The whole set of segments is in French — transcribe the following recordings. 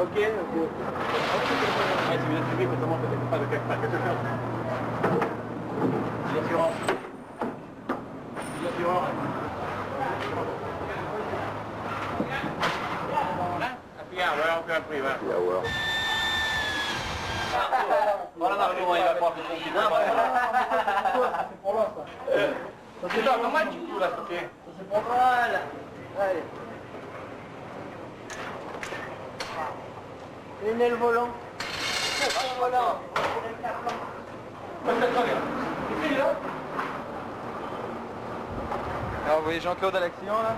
Ok. Ouais, c'est bien suivi, mais comment peut-être pas de quelque chose. L'assurance. L'assurance. Ja, aucun prix, ouais. Ja, well. Voilà, comment il va pas faire son petit c'est pour là, ça. C'est là, comment tu fous là, ok? C'est pour là. Allez. Tenez le volant. Le volant. Alors vous voyez Jean-Claude à l'accident là?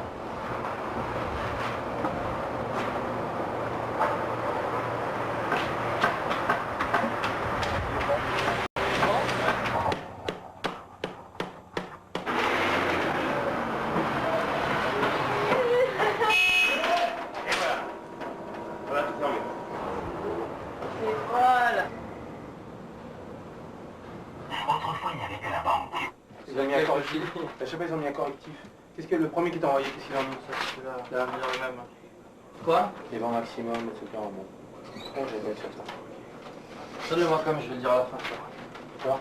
Autrefois, il n'y avait que la banque. Ils ont mis un correctif. Je sais pas, ils ont mis un correctif. Qu'est-ce que le premier qui t'a envoyé, qu'est-ce qu'il a mis ça? Là, le même. Quoi? Les vents maximum, etc. Bon. Bon, j'ai bien sur ça. Donnez-moi comme je vais le dire à la fin. Quoi?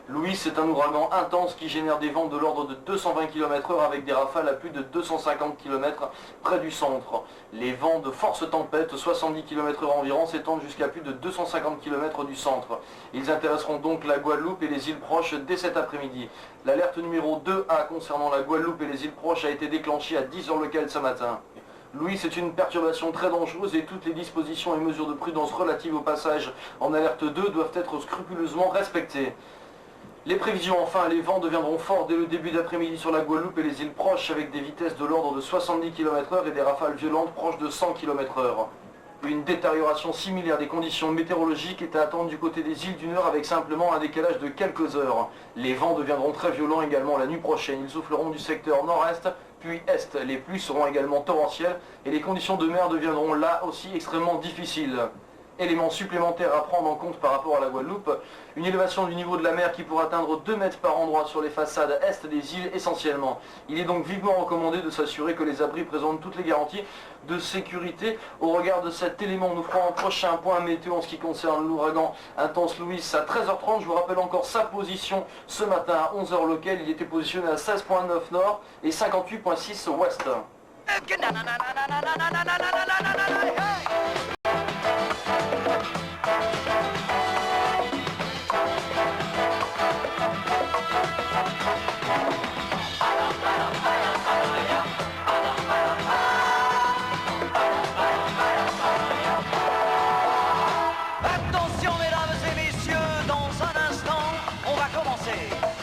Louis, c'est un ouragan intense qui génère des vents de l'ordre de 220 km/h avec des rafales à plus de 250 km près du centre. Les vents de force tempête, 70 km/h environ, s'étendent jusqu'à plus de 250 km du centre. Ils intéresseront donc la Guadeloupe et les îles proches dès cet après-midi. L'alerte numéro 2A concernant la Guadeloupe et les îles proches a été déclenchée à 10h locales ce matin. Louis, c'est une perturbation très dangereuse et toutes les dispositions et mesures de prudence relatives au passage en alerte 2 doivent être scrupuleusement respectées. Les prévisions, enfin, les vents deviendront forts dès le début d'après-midi sur la Guadeloupe et les îles proches avec des vitesses de l'ordre de 70 km/h et des rafales violentes proches de 100 km/h. Une détérioration similaire des conditions météorologiques est à attendre du côté des îles du Nord avec simplement un décalage de quelques heures. Les vents deviendront très violents également la nuit prochaine. Ils souffleront du secteur nord-est puis est. Les pluies seront également torrentielles et les conditions de mer deviendront là aussi extrêmement difficiles. Élément supplémentaire à prendre en compte par rapport à la Guadeloupe, une élévation du niveau de la mer qui pourrait atteindre 2 mètres par endroit sur les façades est des îles essentiellement. Il est donc vivement recommandé de s'assurer que les abris présentent toutes les garanties de sécurité. Au regard de cet élément, nous ferons un prochain point météo en ce qui concerne l'ouragan intense Louis à 13h30. Je vous rappelle encore sa position ce matin à 11h locale. Il était positionné à 16,9 nord et 58,6 ouest.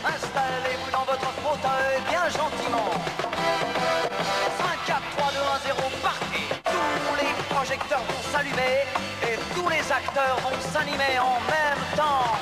Installez-vous dans votre fauteuil bien gentiment. 5, 4, 3, 2, 1, 0, partez. Tous les projecteurs vont s'allumer et tous les acteurs vont s'animer en même temps.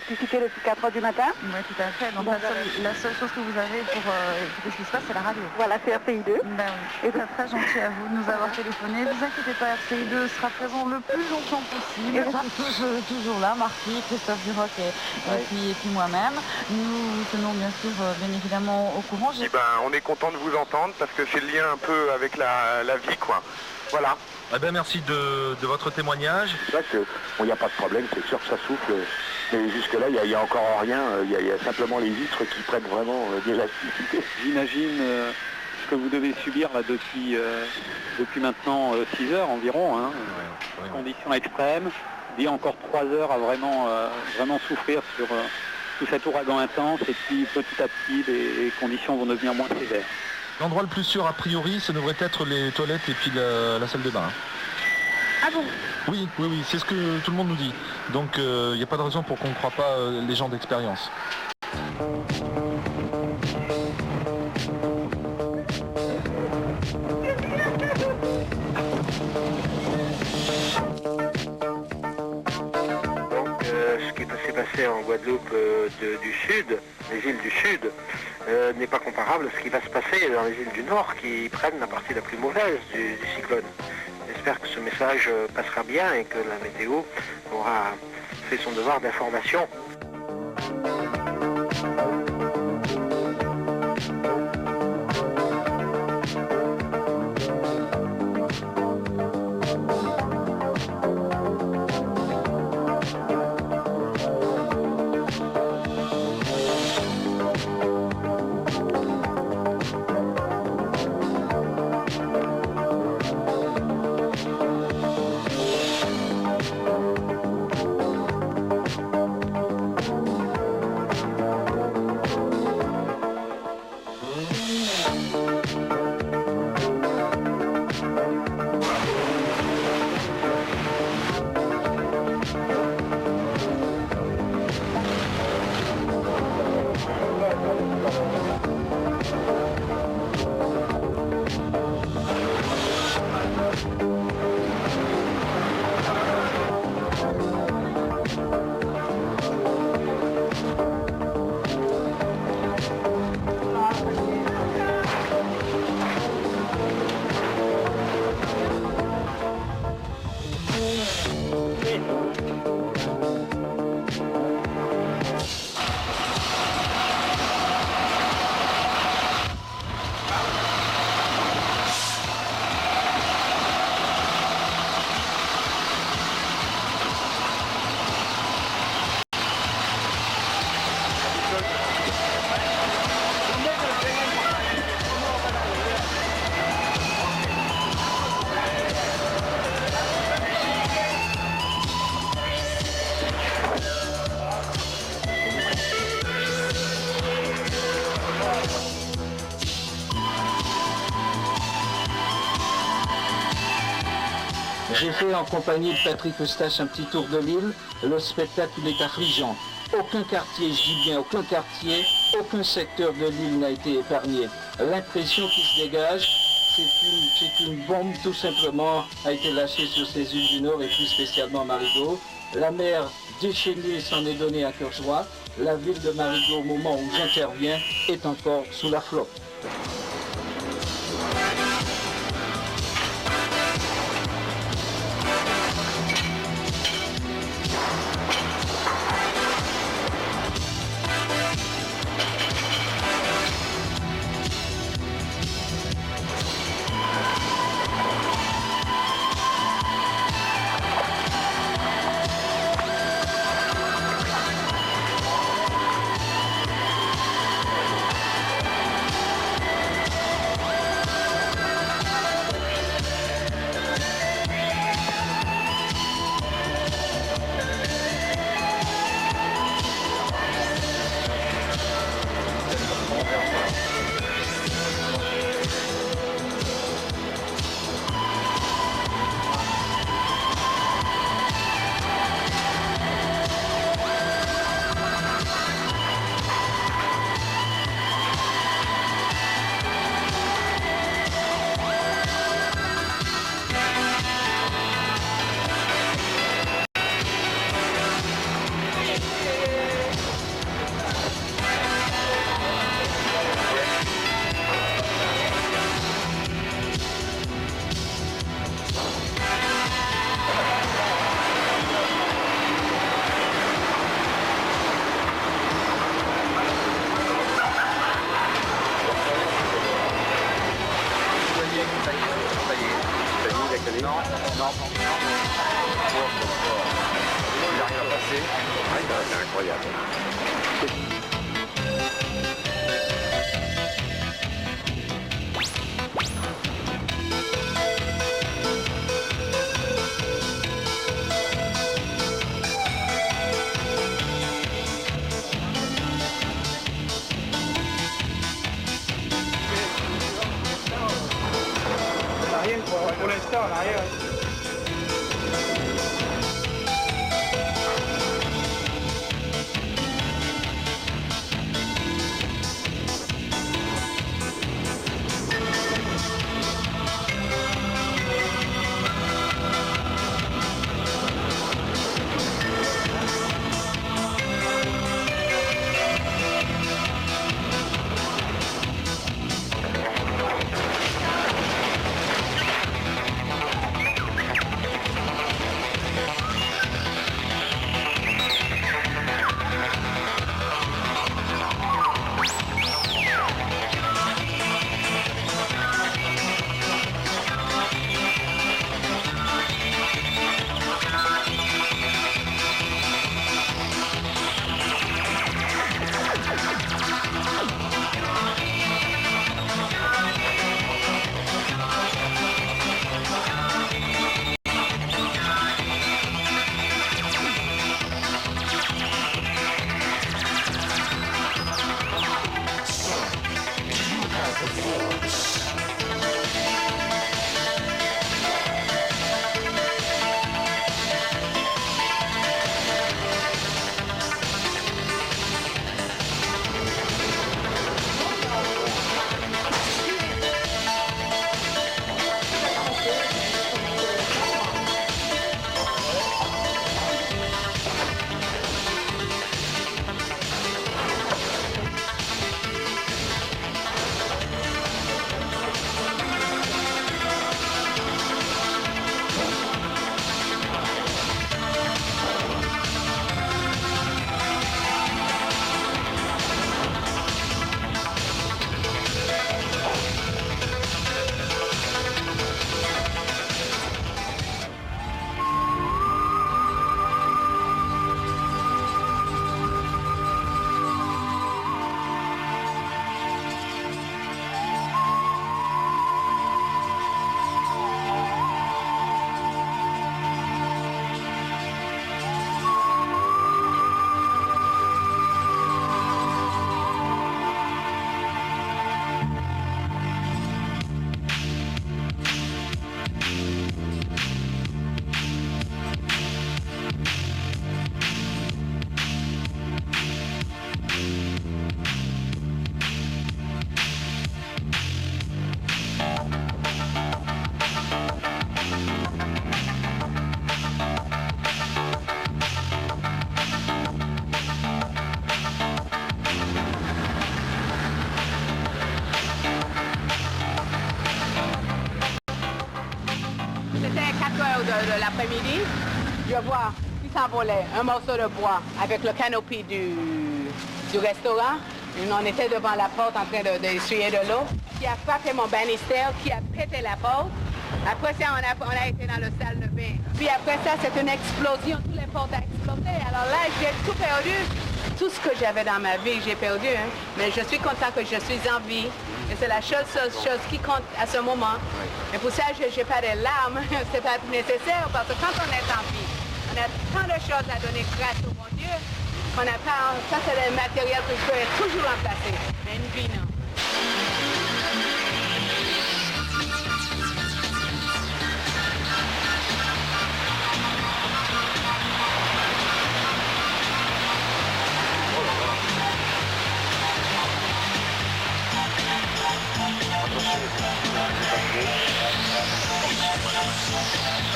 l'électricité depuis 4 heures du matin. Oui, tout à fait. Donc la seule chose que vous avez pour écouter ce qui se passe, c'est la radio. Voilà, c'est RCI 2. Ben oui. Et c'est très gentil à vous de nous avoir téléphoné. Ne vous inquiétez pas, RCI 2 sera présent le plus longtemps possible. Toujours là, Marty, Christophe Duroc et puis moi-même. Nous tenons bien sûr, bien évidemment, au courant. Eh ben, on est content de vous entendre parce que c'est le lien un peu avec la vie, quoi. Voilà. Eh ben, merci de votre témoignage. C'est vrai qu'il n'y a pas de problème, c'est sûr que ça souffle. Mais jusque-là, il n'y a encore rien. Il y a simplement les vitres qui prennent vraiment de l'élasticité. J'imagine ce que vous devez subir là, depuis maintenant 6 heures environ. Hein. Conditions extrêmes. Il y a encore 3 heures à vraiment souffrir sur tout cet ouragan intense. Et puis petit à petit, les conditions vont devenir moins sévères. L'endroit le plus sûr, a priori, ce devrait être les toilettes et puis la salle de bain. Ah bon? Oui, c'est ce que tout le monde nous dit. Donc il n'y a pas de raison pour qu'on ne croie pas les gens d'expérience. Ce qui s'est passé en Guadeloupe du Sud, les îles du Sud, n'est pas comparable à ce qui va se passer dans les îles du Nord qui prennent la partie la plus mauvaise du cyclone. J'espère que ce message passera bien et que la météo aura fait son devoir d'information. J'ai fait en compagnie de Patrick Eustache un petit tour de l'île. Le spectacle il est affligeant. Aucun quartier, je dis bien aucun quartier, aucun secteur de l'île n'a été épargné. L'impression qui se dégage, c'est une bombe tout simplement a été lâchée sur ces îles du Nord et plus spécialement Marigot. La mer déchaînée s'en est donnée à cœur joie. La ville de Marigot, au moment où j'interviens, est encore sous la flotte. incroyable. Pour l'instant, on n'a rien. de l'après-midi, je vois qui s'envolait, un morceau de bois avec le canopy du restaurant. On était devant la porte en train d'essuyer de l'eau, qui a frappé mon banister, qui a pété la porte. Après ça, on a été dans le salle de bain. Puis après ça, c'est une explosion, toutes les portes ont explosé. Alors là, j'ai tout perdu. Tout ce que j'avais dans ma vie, j'ai perdu. Hein. Mais je suis content que je suis en vie. Et c'est la seule chose qui compte à ce moment. Et pour ça, je n'ai pas de larmes. C'est pas nécessaire parce que quand on est en vie, on a tant de choses à donner grâce au bon Dieu. On n'a pas, ça, c'est le matériel que je peux toujours remplacer. Mais une vie, non.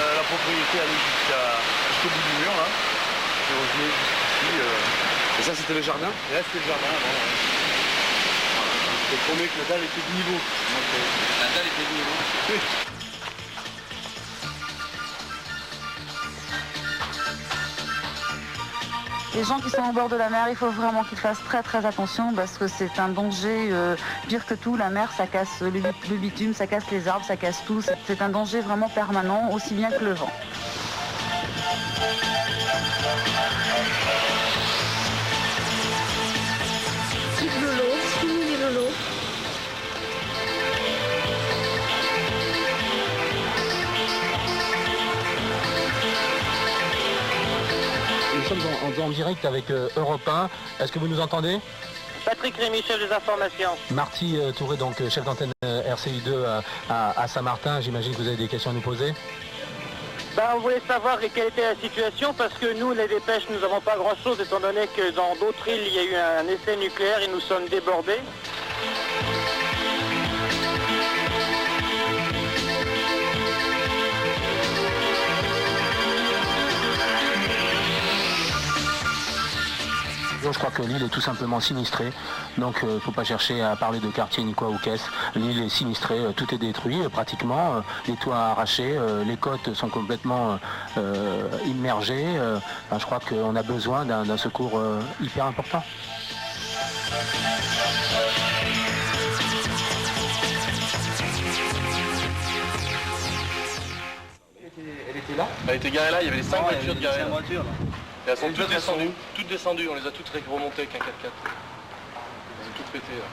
La propriété allait jusqu'au bout du mur là. Je revenais jusqu'ici. Et ça c'était le jardin? Et là c'était le jardin avant. Ouais. Je te promets que la dalle était de niveau. La dalle était de niveau? Oui. Les gens qui sont au bord de la mer, il faut vraiment qu'ils fassent très très attention parce que c'est un danger pire que tout. La mer, ça casse le bitume, ça casse les arbres, ça casse tout. C'est un danger vraiment permanent, aussi bien que le vent. direct avec Europe 1. Est-ce que vous nous entendez? Patrick Rémy, chef des informations. Marty Touré, donc chef d'antenne RCI2 à Saint-Martin. J'imagine que vous avez des questions à nous poser. On voulait savoir quelle était la situation parce que nous, les dépêches, nous n'avons pas grand-chose étant donné que dans d'autres îles, il y a eu un essai nucléaire et nous sommes débordés. Je crois que l'île est tout simplement sinistrée, donc il ne faut pas chercher à parler de quartier ni quoi ou qu'est-ce. L'île est sinistrée, tout est détruit pratiquement, les toits arrachés, les côtes sont complètement immergées. Je crois qu'on a besoin d'un secours hyper important. Elle était là? Elle était garée là, il y avait les 5 voitures de garées là. Et elles sont toutes descendues, on les a toutes remontées avec un 4x4. Elles ont toutes pété là.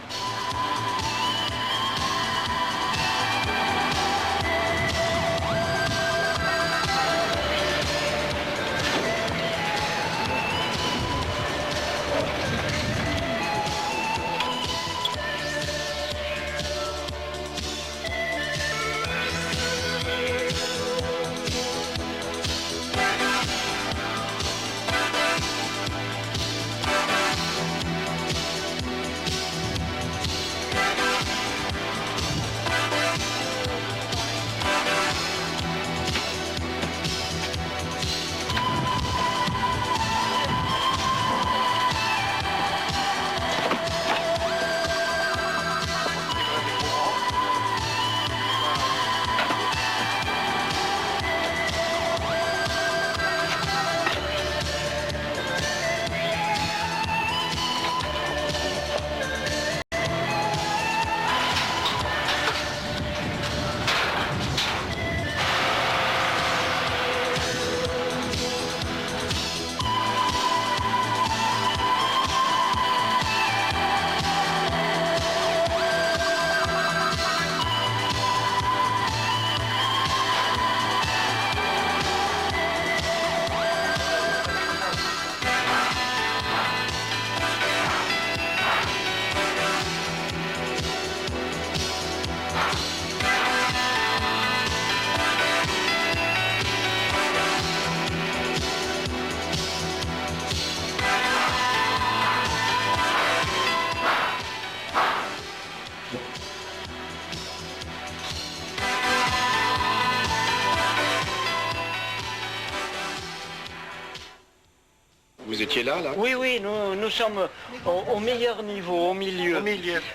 Vous étiez là? Oui, nous sommes au meilleur niveau, au milieu.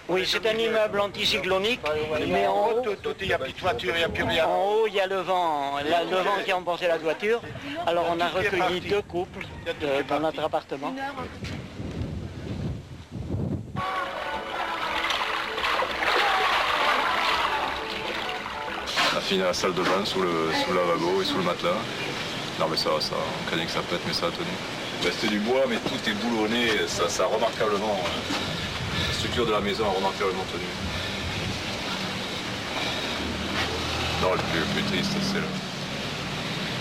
Oui, c'est un immeuble anticyclonique, mais en haut, il n'y a plus de voiture, il n'y a plus rien. En haut, il y a le vent qui a emporté la toiture. Alors on a recueilli 2 couples dans notre appartement. On a fini dans la salle de bain, sous le lavabo et sous le matelas. Non mais ça, on craignait que ça pète, mais ça a tenu. C'était du bois, mais tout est boulonné, ça a remarquablement, la structure de la maison a remarquablement tenu. Non, le plus triste,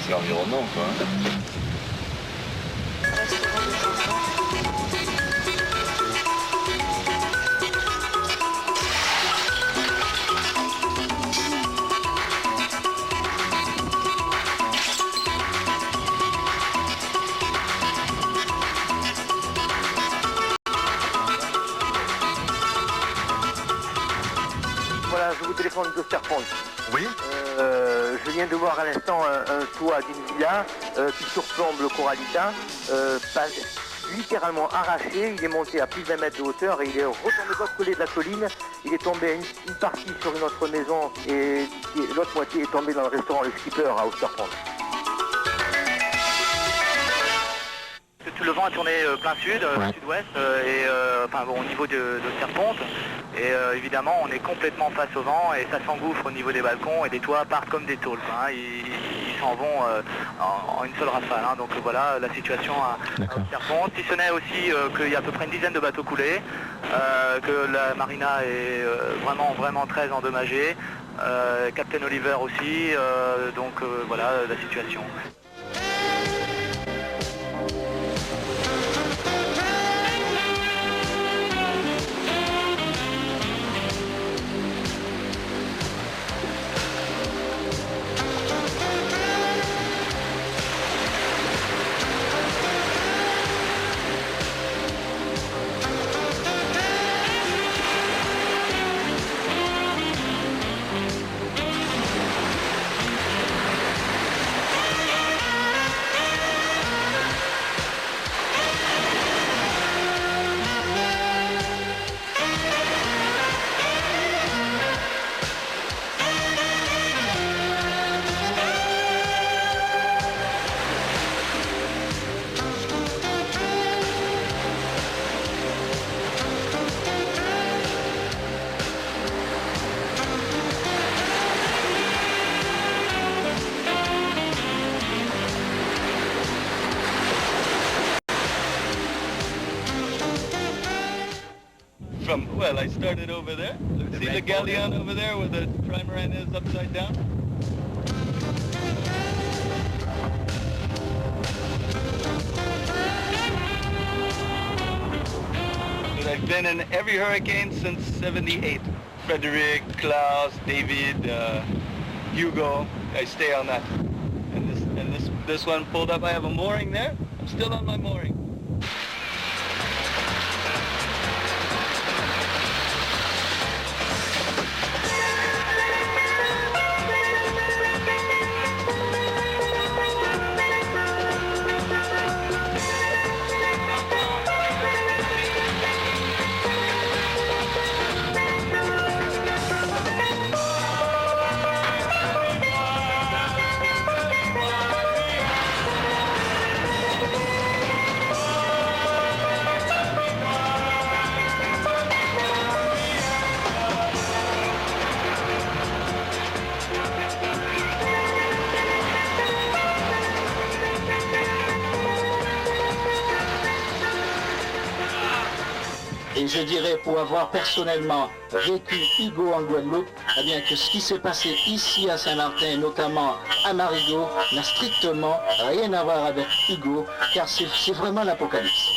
c'est l'environnement, quoi. Voilà, je vous téléphone de Serpent. Oui. Je viens de voir à l'instant un toit d'une villa qui surplombe le Corallita, littéralement arraché. Il est monté à plus d'1 mètre de hauteur et il est retombé de l'autre côté de la colline. Il est tombé une partie sur une autre maison et l'autre moitié est tombée dans le restaurant Le Skipper à Osterpont. Tout le vent a tourné plein sud, sud-ouest, au niveau de Serpente. Et évidemment, on est complètement face au vent et ça s'engouffre au niveau des balcons et des toits partent comme des tôles. Ils s'en vont en une seule rafale. Donc voilà la situation à Serpente. Si ce n'est aussi qu'il y a à peu près une dizaine de bateaux coulés, que la marina est vraiment très endommagée. Captain Oliver aussi. Voilà la situation. Well, I started over there. See the galleon over there where the trimaran is upside down? But I've been in every hurricane since '78. Frederick, Klaus, David, Hugo. I stay on that. And this one pulled up. I have a mooring there. I'm still on my mooring. Et je dirais, pour avoir personnellement vécu Hugo en Guadeloupe, eh bien que ce qui s'est passé ici à Saint-Martin, et notamment à Marigot, n'a strictement rien à voir avec Hugo, car c'est vraiment l'apocalypse.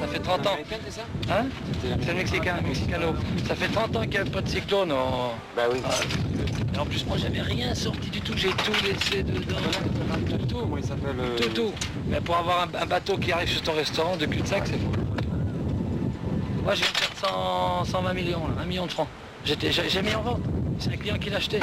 Ça fait 30 ans. Hein? C'est le Mexicain, Mexicano. Ça fait 30 ans qu'il n'y a pas de cyclone. Bah oui. Et en plus, moi, j'avais rien sorti du tout. J'ai tout laissé dedans. Tout. Comment il s'appelle Tout. Mais pour avoir un bateau qui arrive sur ton restaurant de cul-de-sac, c'est bon. Moi, j'ai fait 120 millions, là, 1 million de francs. J'ai mis en vente. C'est un client qui l'a acheté.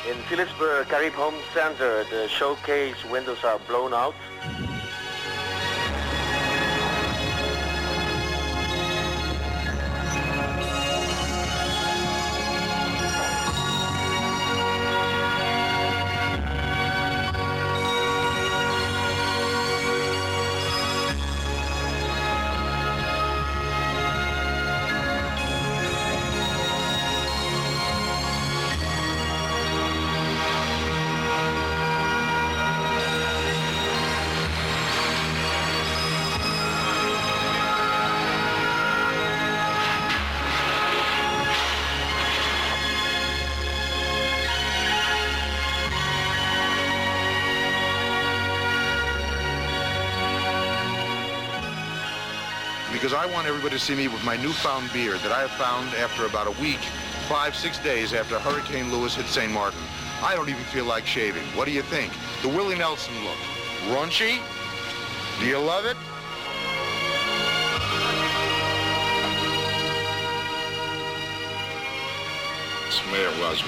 In Phillipsburg Carib Home Center, the showcase windows are blown out. Because I want everybody to see me with my newfound beard that I have found after about a week, 5-6 days after Hurricane Lewis hit St. Martin. I don't even feel like shaving. What do you think? The Willie Nelson look. Raunchy? Do you love it?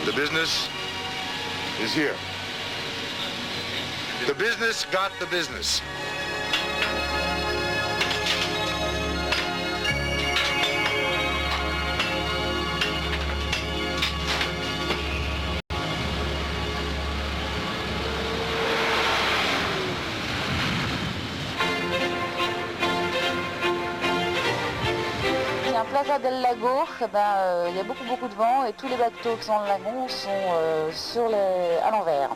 The business is here. The business got the business. Plaza del Lago, il y a beaucoup de vent et tous les bateaux qui sont dans le lagon sont à l'envers.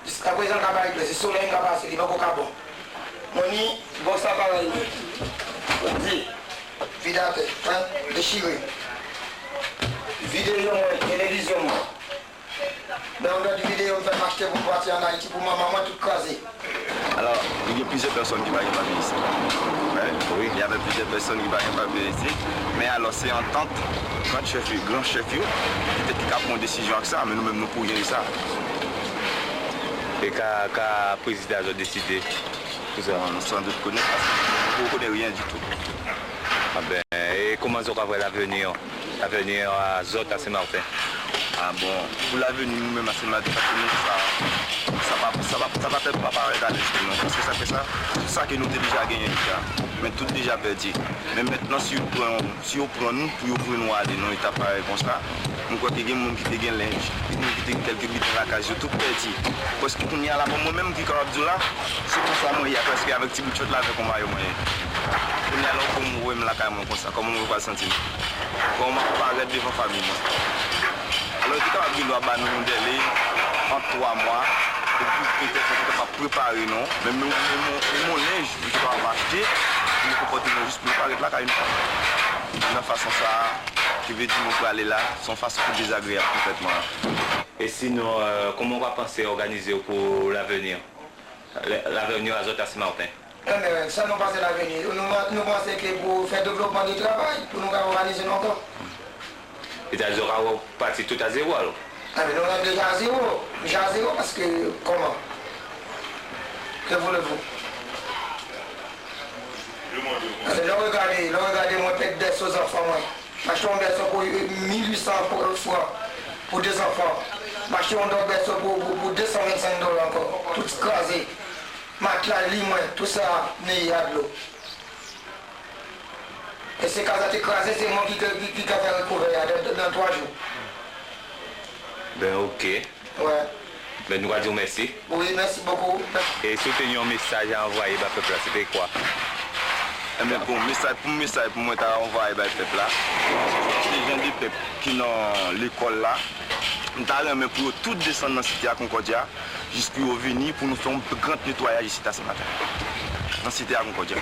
Jusqu'à présent, c'est soleil, c'est pas bon. Moni, bon ça pareil. Dis, vidate, déchiré. Vidéo, télévision. Ben, on a du vidéo, on fait m'acheter pour partir en Haïti pour ma maman tout crasé. Alors, il y a plusieurs personnes qui ne vont pas venir ici. Ouais, oui. Il y avait plusieurs personnes qui ne vont pas venir ici. Mais alors, c'est en tente, grand chef, peut-être qu'il a pris une décision avec ça, mais nous-mêmes, nous pourrions dire ça. Et quand le président a décidé tout ça? On s'en doute connaît parce qu'on ne connaît rien du tout. Ah ben, et comment on va voir l'avenir à Zot, à Saint-Martin? Ah bon, pour l'avenir, nous-mêmes à Saint-Martin, ça va peut-être pas paraître à l'esprit, non, parce que ça fait ça, c'est ça que nous avons déjà gagné, mais tout déjà perdu. Mais maintenant, si on prend nous, pour ouvrir nous à des étapes pareilles comme ça, nous croyons qu'il y a des gens qui ont linge, qui ont quelques bits dans la case, tout perdu. Parce que nous là, moi-même qui suis là, c'est pour ça que il y a presque avec petit bout de choses là, avec un maillot moyen. Nous là, comme nous voyons la case comme ça, comment on va sentir? Comment on va paraître devant la famille? Alors, il y a des délai en 3 mois, peut-être pas préparer, non. Mais mon linge, je dois acheter, je ne peux pas juste préparer là quand une fois. De façon ça, qui veut dire qu'on peut aller là, sans façon désagréable complètement. Et sinon, comment on va penser organiser pour l'avenir? L'avenir à Zot à Saint-Martin? Ça nous passe l'avenir. Nous pensons que pour faire développement du travail, pour nous organiser encore. Et tu auras parti tout à zéro alors? Ah mais nous on est déjà à zéro. Déjà à zéro parce que comment? Que voulez-vous? Regardez moi peut-être des aux enfants moi. M'acheter un berceau pour 1800 pour 2 enfants. M'acheter un autre berceau pour 225 $ encore. Tout écrasé. Matelas, lit moi, tout ça, il y a de l'eau. Et c'est quand ça t'écrasé, c'est moi qui a fait recouvrir dans 3 jours. Ben ok. Ouais. Ben nous allons dire merci. Oui, merci beaucoup. Et si tu as un message à envoyer à peuple, c'était quoi? Mais bon, message pour moi, tu as envoyé à peuple là. Les gens du peuple qui sont dans l'école là, nous allons pour tout descendre dans la cité à Concordia, jusqu'à venir pour nous faire un grand nettoyage ici à ce matin. Dans la cité à Concordia.